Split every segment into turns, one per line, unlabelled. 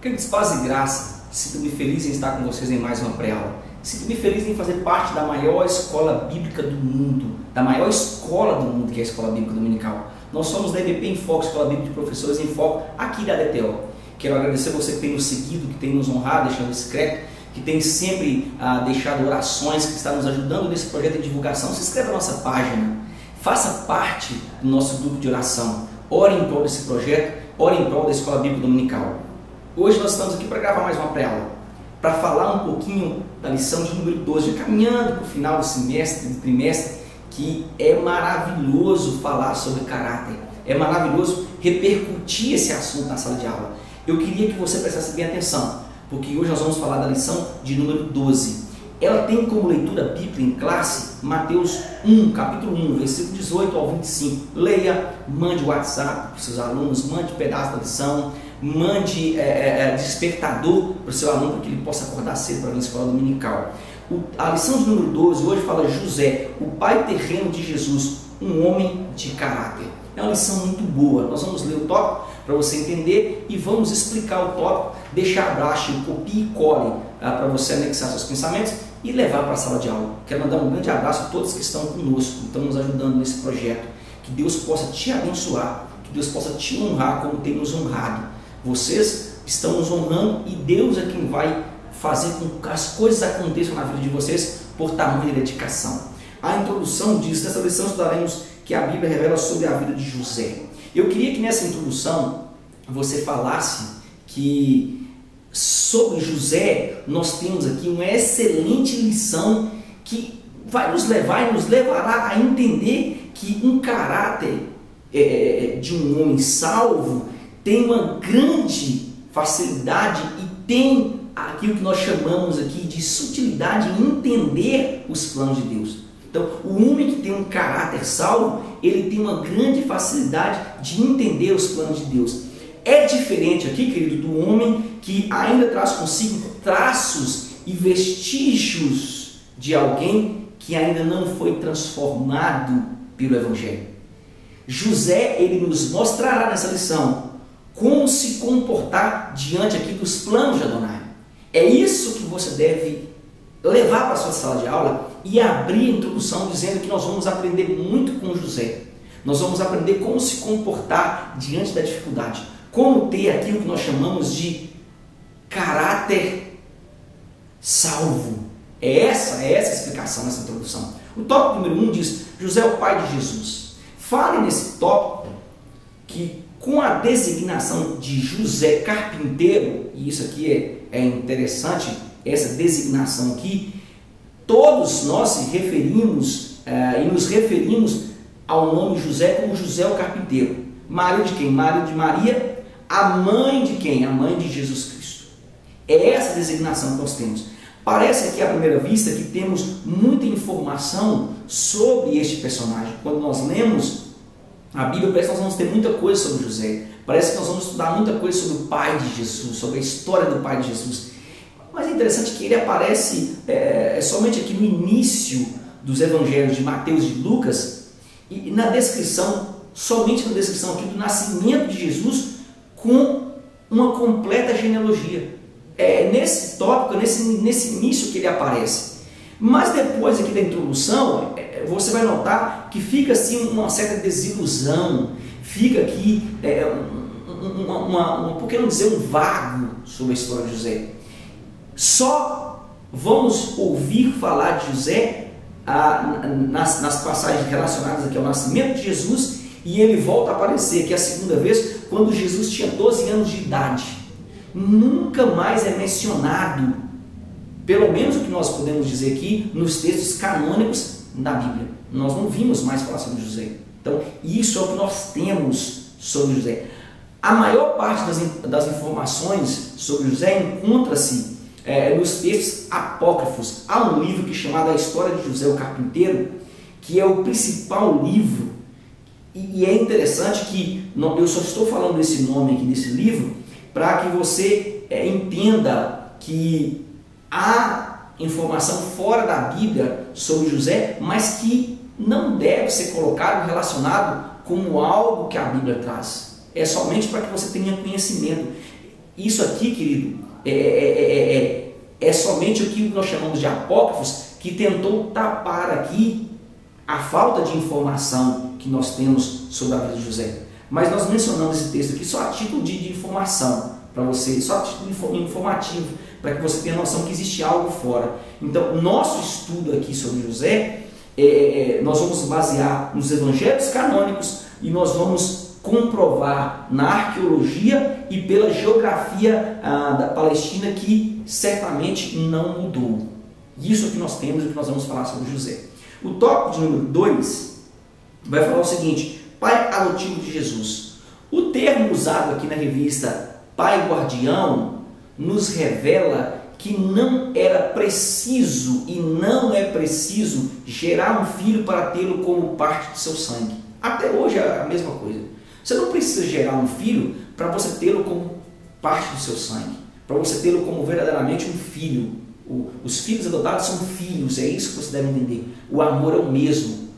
Queridos, paz e graça, sinto-me feliz em estar com vocês em mais uma pré-aula. Sinto-me feliz em fazer parte da maior escola bíblica do mundo, da maior escola do mundo, que é a Escola Bíblica Dominical. Nós somos da EBP em Foco, Escola Bíblica de Professores em Foco, aqui da DTO. Quero agradecer você que tem nos seguido, que tem nos honrado, deixando discreto, que tem sempre deixado orações, que está nos ajudando nesse projeto de divulgação. Se inscreva na nossa página, faça parte do nosso grupo de oração, ore em prol desse projeto, ore em prol da Escola Bíblica Dominical. Hoje nós estamos aqui para gravar mais uma pré-aula, para falar um pouquinho da lição de número 12, caminhando para o final do semestre, do trimestre, que é maravilhoso falar sobre caráter, é maravilhoso repercutir esse assunto na sala de aula. Eu queria que você prestasse bem atenção, porque hoje nós vamos falar da lição de número 12. Ela tem como leitura bíblica em classe Mateus 1, capítulo 1, versículo 18 ao 25. Leia, mande o WhatsApp para os seus alunos, mande pedaço da lição, mande despertador para o seu aluno para que ele possa acordar cedo para vir à escola dominical. A lição de número 12 hoje fala José, o pai terreno de Jesus, um homem de caráter. É uma lição muito boa. Nós vamos ler o tópico para você entender e vamos explicar o tópico, deixar abaixo, copie e cole para você anexar seus pensamentos e levar para a sala de aula. Quero mandar um grande abraço a todos que estão conosco, que estão nos ajudando nesse projeto. Que Deus possa te abençoar, que Deus possa te honrar como tem nos honrado. Vocês estão nos honrando e Deus é quem vai fazer com que as coisas aconteçam na vida de vocês por tamanha dedicação. A introdução diz, nessa lição estudaremos que a Bíblia revela sobre a vida de José. Eu queria que nessa introdução você falasse que sobre José nós temos aqui uma excelente lição que vai nos levar e nos levará a entender que um caráter de um homem salvo tem uma grande facilidade e tem aquilo que nós chamamos aqui de sutilidade em entender os planos de Deus. Então, o homem que tem um caráter salvo, ele tem uma grande facilidade de entender os planos de Deus. É diferente aqui, querido, do homem que ainda traz consigo traços e vestígios de alguém que ainda não foi transformado pelo Evangelho. José, ele nos mostrará nessa lição como se comportar diante aqui dos planos de Adonai. É isso que você deve levar para a sua sala de aula e abrir a introdução dizendo que nós vamos aprender muito com José. Nós vamos aprender como se comportar diante da dificuldade, como ter aquilo que nós chamamos de caráter salvo. É essa a explicação nessa introdução. O tópico número 1 diz, José é o pai de Jesus. Fale nesse tópico que com a designação de José carpinteiro, e isso aqui é interessante, essa designação aqui, todos nós se referimos e nos referimos ao nome José como José o carpinteiro. Marido de quem? Marido de Maria, a mãe de quem? A mãe de Jesus Cristo. É essa designação que nós temos. Parece aqui à primeira vista que temos muita informação sobre este personagem. Quando nós lemos a Bíblia, parece que nós vamos ter muita coisa sobre José. Parece que nós vamos estudar muita coisa sobre o pai de Jesus, sobre a história do pai de Jesus. Mas é interessante que ele aparece somente aqui no início dos evangelhos de Mateus e de Lucas e na descrição, somente na descrição aqui do nascimento de Jesus com uma completa genealogia. É nesse tópico, nesse início que ele aparece. Mas depois aqui da introdução, você vai notar que fica assim uma certa desilusão, fica aqui por que não dizer um vago sobre a história de José. Só vamos ouvir falar de José nas passagens relacionadas aqui ao nascimento de Jesus e ele volta a aparecer aqui a segunda vez quando Jesus tinha 12 anos de idade. Nunca mais é mencionado, pelo menos o que nós podemos dizer aqui nos textos canônicos da Bíblia. Nós não vimos mais falar sobre José. Então, isso é o que nós temos sobre José. A maior parte das informações sobre José encontra-se nos textos apócrifos. Há um livro que é chamado A História de José o Carpinteiro, que é o principal livro, e é interessante que eu só estou falando desse nome aqui desse livro para que você entenda que há informação fora da Bíblia sobre José, mas que não deve ser colocado relacionado como algo que a Bíblia traz. É somente para que você tenha conhecimento. Isso aqui, querido, é somente o que nós chamamos de apócrifos, que tentou tapar aqui a falta de informação que nós temos sobre a vida de José. Mas nós mencionamos esse texto aqui só a título de informação para você, só a título informativo, para que você tenha noção que existe algo fora. Então, nosso estudo aqui sobre José, nós vamos basear nos evangelhos canônicos e nós vamos comprovar na arqueologia e pela geografia da Palestina que certamente não mudou. Isso que nós temos e que nós vamos falar sobre José. O tópico de número 2 vai falar o seguinte: pai adotivo de Jesus. O termo usado aqui na revista Pai Guardião nos revela que não era preciso e não é preciso gerar um filho para tê-lo como parte do seu sangue. Até hoje é a mesma coisa. Você não precisa gerar um filho para você tê-lo como parte do seu sangue, para você tê-lo como verdadeiramente um filho. Os filhos adotados são filhos, é isso que você deve entender. O amor é o mesmo,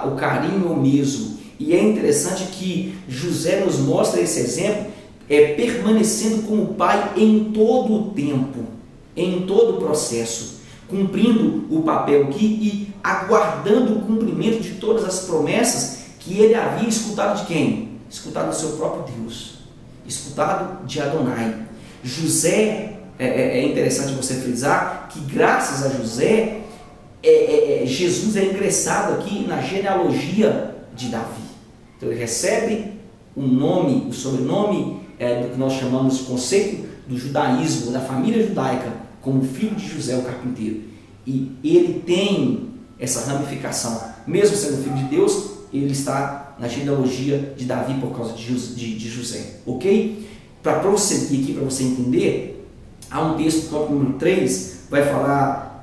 o carinho é o mesmo. E é interessante que José nos mostra esse exemplo, permanecendo como pai em todo o tempo, em todo o processo, cumprindo o papel aqui e aguardando o cumprimento de todas as promessas que ele havia escutado de quem? Escutado do seu próprio Deus, escutado de Adonai. José, é interessante você frisar que graças a José, Jesus é ingressado aqui na genealogia de Davi. Então ele recebe o nome, o sobrenome do que nós chamamos de conceito do judaísmo, da família judaica, como filho de José o carpinteiro. E ele tem essa ramificação. Mesmo sendo filho de Deus, ele está na genealogia de Davi por causa de José. Ok? Para prosseguir aqui, para você entender, há um texto, tópico número 3, vai falar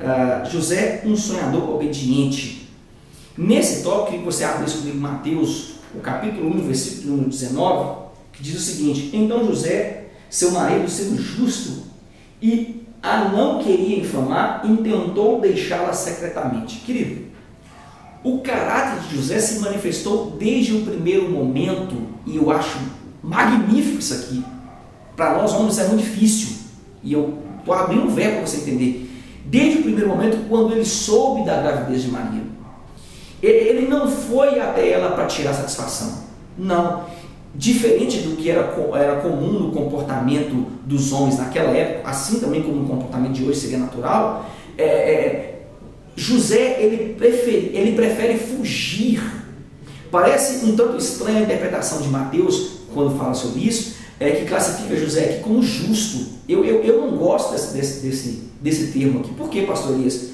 José, um sonhador obediente. Nesse tópico, queria que você abrisse comigo Mateus, o capítulo 1, versículo número 19, que diz o seguinte: então José, seu marido, sendo justo e a não queria infamar, intentou deixá-la secretamente. Querido, o caráter de José se manifestou desde o primeiro momento, e eu acho magnífico isso aqui. Para nós homens é muito difícil, e eu estou abrindo um verbo para você entender. Desde o primeiro momento, quando ele soube da gravidez de Maria, ele não foi até ela para tirar satisfação, não. Diferente do que era comum no comportamento dos homens naquela época, assim também como no comportamento de hoje seria natural, José ele prefere fugir. Parece um tanto estranha a interpretação de Mateus quando fala sobre isso, que classifica José aqui como justo. Eu não gosto desse termo aqui. Por que, pastor Elias?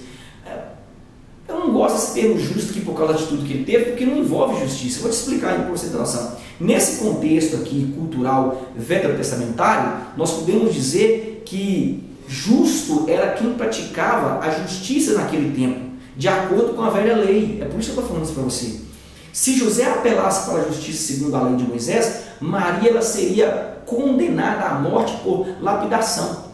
Eu não gosto desse termo justo aqui por causa da atitude que ele teve, porque não envolve justiça. Eu vou te explicar aí para você ter noção. Nesse contexto aqui cultural veterotestamentário, nós podemos dizer que justo era quem praticava a justiça naquele tempo, de acordo com a velha lei. É por isso que eu estou falando isso para você. Se José apelasse para a justiça segundo a lei de Moisés, Maria ela seria condenada à morte por lapidação.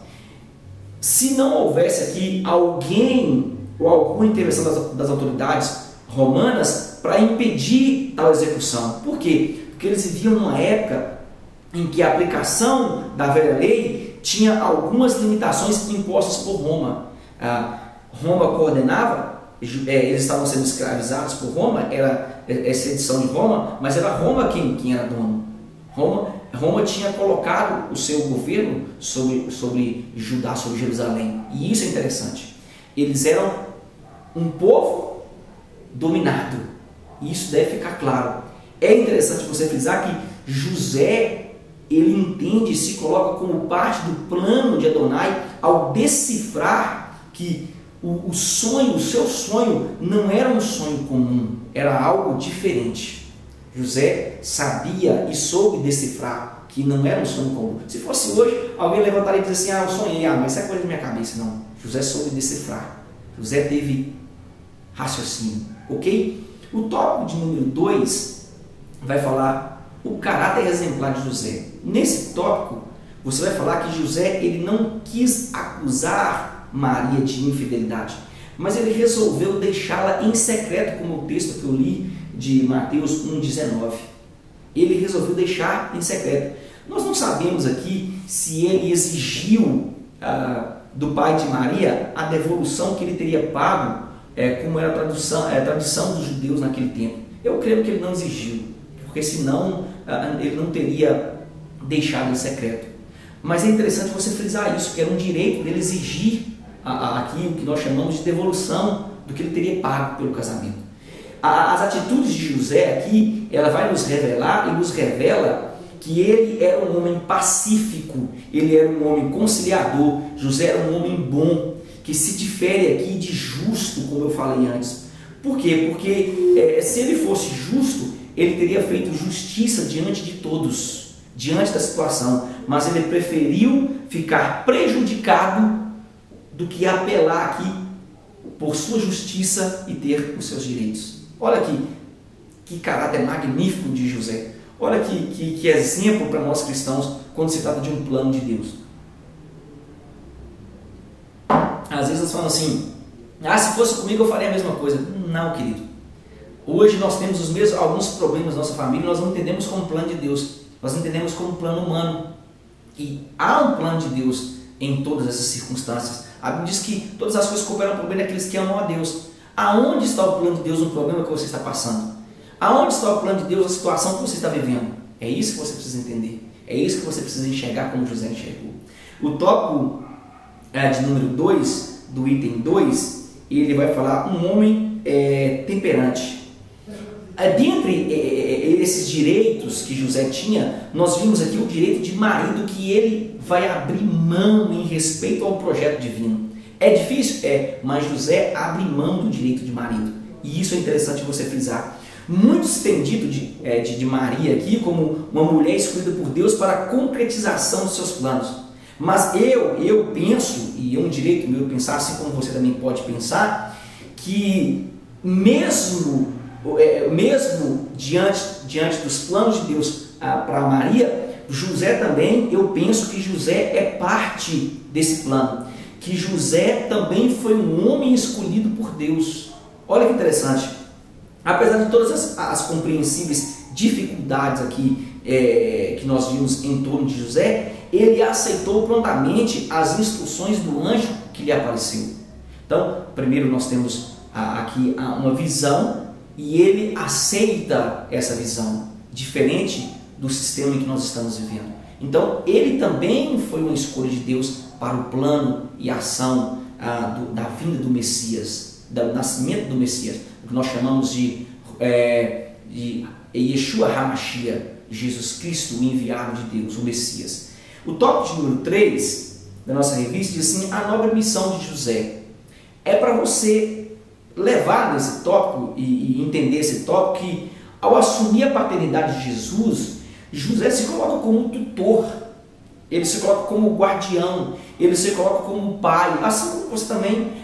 Se não houvesse aqui alguém ou alguma intervenção das autoridades romanas para impedir tal execução. Por quê? Porque eles viviam numa época em que a aplicação da velha lei tinha algumas limitações impostas por Roma. Roma coordenava, eles estavam sendo escravizados por Roma, era essa edição de Roma, mas era Roma quem era dono. Roma tinha colocado o seu governo sobre Judá, sobre Jerusalém. E isso é interessante. Eles eram um povo dominado. E isso deve ficar claro. É interessante você frisar que José, ele entende e se coloca como parte do plano de Adonai ao decifrar que o sonho, o seu sonho, não era um sonho comum, era algo diferente. José sabia e soube decifrar que não era um sonho comum. Se fosse hoje, alguém levantaria e dizer assim: eu sonhei, mas isso é coisa da minha cabeça. Não, José soube decifrar. José teve raciocínio, ok? O tópico de número 2 vai falar o caráter exemplar de José. Nesse tópico, você vai falar que José ele não quis acusar Maria de infidelidade, mas ele resolveu deixá-la em secreto, como o texto que eu li de Mateus 1,19. Ele resolveu deixar em secreto. Nós não sabemos aqui se ele exigiu do pai de Maria a devolução que ele teria pago, como era a tradição dos judeus naquele tempo. Eu creio que ele não exigiu, porque senão ele não teria deixado em secreto. Mas é interessante você frisar isso, que era um direito dele exigir aqui o que nós chamamos de devolução do que ele teria pago pelo casamento. As atitudes de José aqui, ela vai nos revelar e nos revela que ele era um homem pacífico, ele era um homem conciliador. José era um homem bom, que se difere aqui de justo, como eu falei antes. Por quê? Porque se ele fosse justo, ele teria feito justiça diante de todos, diante da situação, mas ele preferiu ficar prejudicado do que apelar aqui por sua justiça e ter os seus direitos. Olha aqui, que caráter magnífico de José. Olha que exemplo para nós cristãos quando se trata de um plano de Deus. Às vezes nós falamos assim, se fosse comigo eu faria a mesma coisa. Não, querido. Hoje nós temos alguns problemas na nossa família, nós não entendemos como plano de Deus, nós entendemos como plano humano. E há um plano de Deus em todas essas circunstâncias. A Bíblia diz que todas as coisas cooperam para o bem daqueles que amam a Deus. Aonde está o plano de Deus no problema que você está passando? Aonde está o plano de Deus na situação que você está vivendo? É isso que você precisa entender. É isso que você precisa enxergar como José enxergou. O tópico de número 2, do item 2, ele vai falar um homem temperante. Dentre esses direitos que José tinha, nós vimos aqui o direito de marido que ele vai abrir mão em respeito ao projeto divino. É difícil? Mas José abre mão do direito de marido. E isso é interessante você frisar. Muitos têm dito de Maria aqui como uma mulher escolhida por Deus para a concretização dos seus planos. Mas eu penso, e é um direito meu pensar, assim como você também pode pensar, que mesmo diante dos planos de Deus para Maria, José também, eu penso que José é parte desse plano. Que José também foi um homem escolhido por Deus. Olha que interessante. Apesar de todas as compreensíveis dificuldades aqui que nós vimos em torno de José, ele aceitou prontamente as instruções do anjo que lhe apareceu. Então, primeiro nós temos aqui uma visão e ele aceita essa visão, diferente do sistema em que nós estamos vivendo. Então, ele também foi uma escolha de Deus para o plano e ação da vinda do Messias, do nascimento do Messias, o que nós chamamos de Yeshua HaMashiach, Jesus Cristo, o enviado de Deus, o Messias. O tópico de número 3 da nossa revista diz assim: a nobre missão de José. É para você levar nesse tópico e entender esse tópico que, ao assumir a paternidade de Jesus, José se coloca como tutor, ele se coloca como guardião, ele se coloca como pai, assim como você também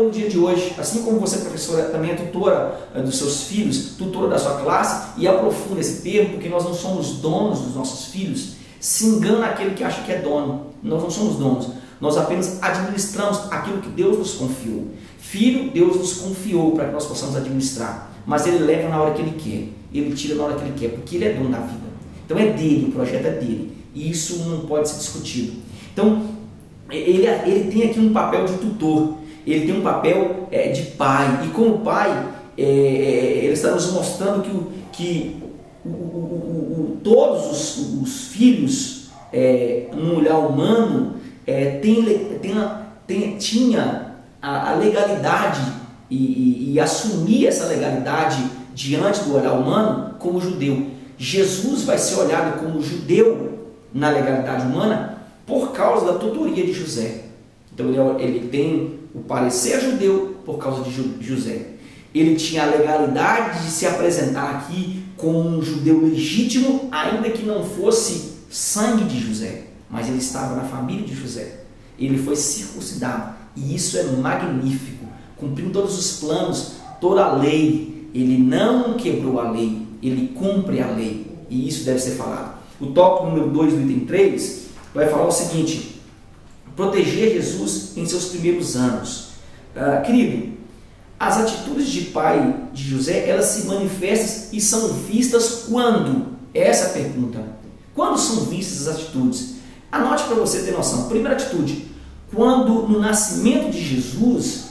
no dia de hoje, assim como você, professora, também é tutora dos seus filhos, tutora da sua classe, e aprofunda esse termo, porque nós não somos donos dos nossos filhos. Se engana aquele que acha que é dono. Nós não somos donos, nós apenas administramos aquilo que Deus nos confiou. Filho, Deus nos confiou para que nós possamos administrar, mas Ele leva na hora que Ele quer, Ele tira na hora que Ele quer, porque Ele é dono da vida. Então é dele, o projeto é dele, e isso não pode ser discutido. Então ele tem aqui um papel de tutor, ele tem um papel de pai, e como pai ele está nos mostrando que todos os filhos no olhar humano tinha a legalidade e assumir essa legalidade diante do olhar humano como judeu. Jesus vai ser olhado como judeu na legalidade humana por causa da tutoria de José. Então ele tem o parecer judeu por causa de José. Ele tinha a legalidade de se apresentar aqui como um judeu legítimo, ainda que não fosse sangue de José, mas ele estava na família de José. Ele foi circuncidado, e isso é magnífico, cumprindo todos os planos, toda a lei. Ele não quebrou a lei, ele cumpre a lei, e isso deve ser falado. O tópico número 2 do item 3 vai falar o seguinte: proteger Jesus em seus primeiros anos. Querido, as atitudes de pai de José, elas se manifestam e são vistas quando? Essa é a pergunta. Quando são vistas as atitudes? Anote para você ter noção. Primeira atitude, quando no nascimento de Jesus,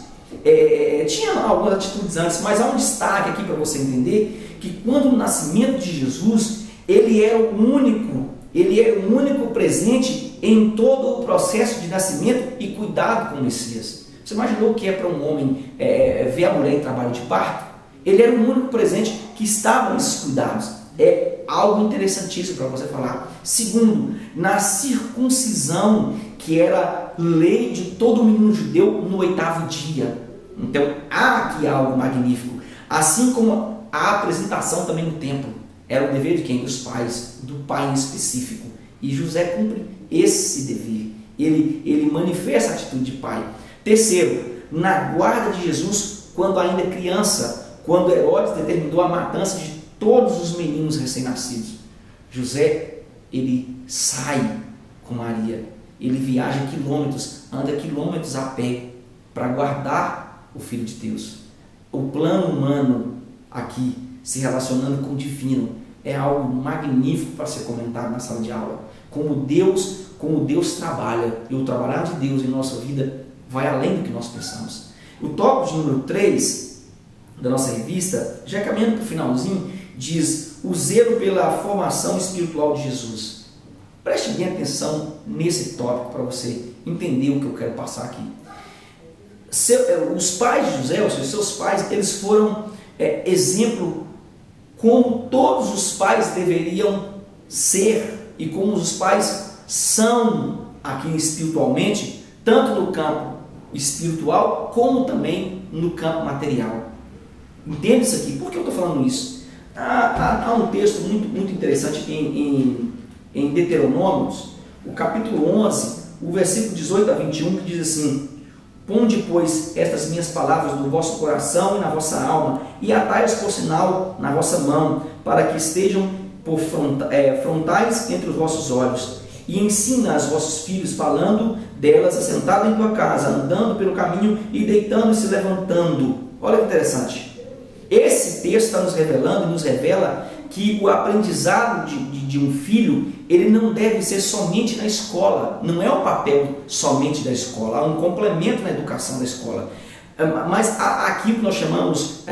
tinha algumas atitudes antes, mas há um destaque aqui para você entender, que quando no nascimento de Jesus, ele era o único presente em todo o processo de nascimento e cuidado com o Messias. Você imaginou o que é para um homem ver a mulher em trabalho de parto? Ele era o único presente que estava nesses cuidados. É algo interessantíssimo para você falar. Segundo, na circuncisão, que era lei de todo menino judeu no 8º dia. Então, há aqui algo magnífico. Assim como a apresentação também no templo. Era o dever de quem? Dos pais, do pai em específico. E José cumpre esse dever. Ele manifesta a atitude de pai. Terceiro, na guarda de Jesus, quando ainda criança, quando Herodes determinou a matança de todos os meninos recém-nascidos. José, ele sai com Maria. Ele viaja quilômetros, anda quilômetros a pé para guardar o Filho de Deus. O plano humano aqui, se relacionando com o divino, é algo magnífico para ser comentado na sala de aula. Como Deus trabalha, e o trabalhar de Deus em nossa vida vai além do que nós pensamos. O tópico de número 3 da nossa revista, já caminhando para o finalzinho, diz o zelo pela formação espiritual de Jesus. Preste bem atenção nesse tópico para você entender o que eu quero passar aqui. Os pais de José, os seus pais, eles foram exemplo como todos os pais deveriam ser e como os pais são aqui espiritualmente, tanto no campo espiritual como também no campo material. Entende isso aqui? Por que eu estou falando isso? Há um texto muito interessante em Deuteronômios, o capítulo 11, o versículo 18 a 21, que diz assim: ponde, pois, estas minhas palavras no vosso coração e na vossa alma, e atai-as por sinal na vossa mão, para que estejam por frontais entre os vossos olhos. E ensina aos vossos filhos, falando delas, assentado em tua casa, andando pelo caminho e deitando e se levantando. Olha que interessante. Esse texto está nos revelando e nos revela que o aprendizado de um filho, ele não deve ser somente na escola. Não é o papel somente da escola. Há um complemento na educação da escola. Mas aqui que nós chamamos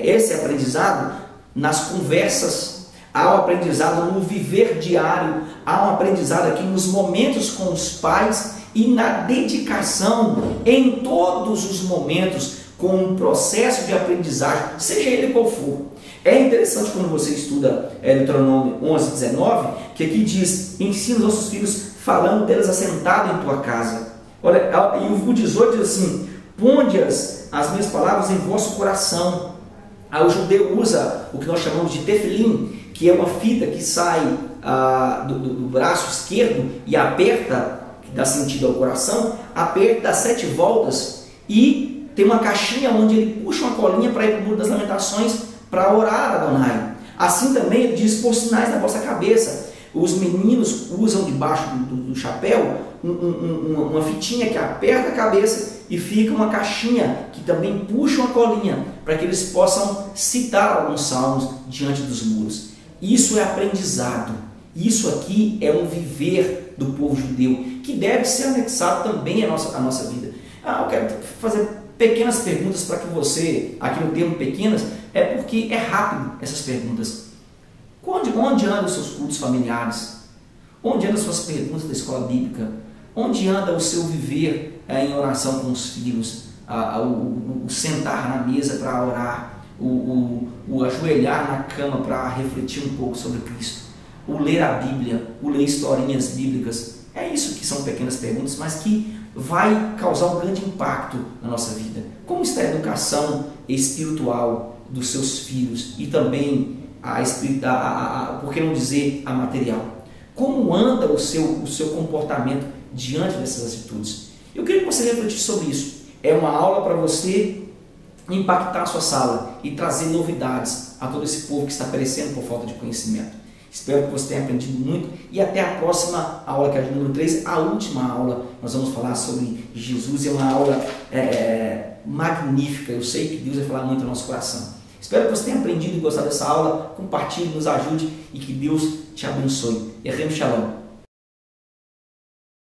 esse aprendizado nas conversas. Há um aprendizado no viver diário. Há um aprendizado aqui nos momentos com os pais e na dedicação em todos os momentos com um processo de aprendizagem, seja ele qual for. É interessante quando você estuda Deuteronômio 11, 19, que aqui diz: ensina os nossos filhos falando delas assentado em tua casa. Olha, e o 18 diz assim: ponde as minhas palavras em vosso coração. Aí o judeu usa o que nós chamamos de tefilim, que é uma fita que sai do braço esquerdo e aperta, que dá sentido ao coração, aperta, dá 7 voltas e tem uma caixinha onde ele puxa uma colinha para ir para o Muro das Lamentações para orar a Adonai. Assim também ele diz: por sinais na vossa cabeça. Os meninos usam debaixo do chapéu uma fitinha que aperta a cabeça e fica uma caixinha que também puxa uma colinha para que eles possam citar alguns salmos diante dos muros. Isso é aprendizado. Isso aqui é um viver do povo judeu que deve ser anexado também à nossa vida. Eu quero fazer pequenas perguntas para que você, aqui no termo pequenas, porque é rápido essas perguntas. Onde andam os seus cultos familiares? Onde andam as suas perguntas da escola bíblica? Onde anda o seu viver em oração com os filhos? O sentar na mesa para orar? O ajoelhar na cama para refletir um pouco sobre Cristo? O ler a Bíblia? O ler historinhas bíblicas? É isso que são pequenas perguntas, mas que vai causar um grande impacto na nossa vida. Como está a educação espiritual dos seus filhos e também por que não dizer a material? Como anda o seu comportamento diante dessas atitudes? Eu queria que você refletisse sobre isso. É uma aula para você impactar a sua sala e trazer novidades a todo esse povo que está perecendo por falta de conhecimento. Espero que você tenha aprendido muito e até a próxima aula, que é a número 3, a última aula. Nós vamos falar sobre Jesus e é uma aula magnífica. Eu sei que Deus vai falar muito no nosso coração. Espero que você tenha aprendido e gostado dessa aula. Compartilhe, nos ajude e que Deus te abençoe. Shalom.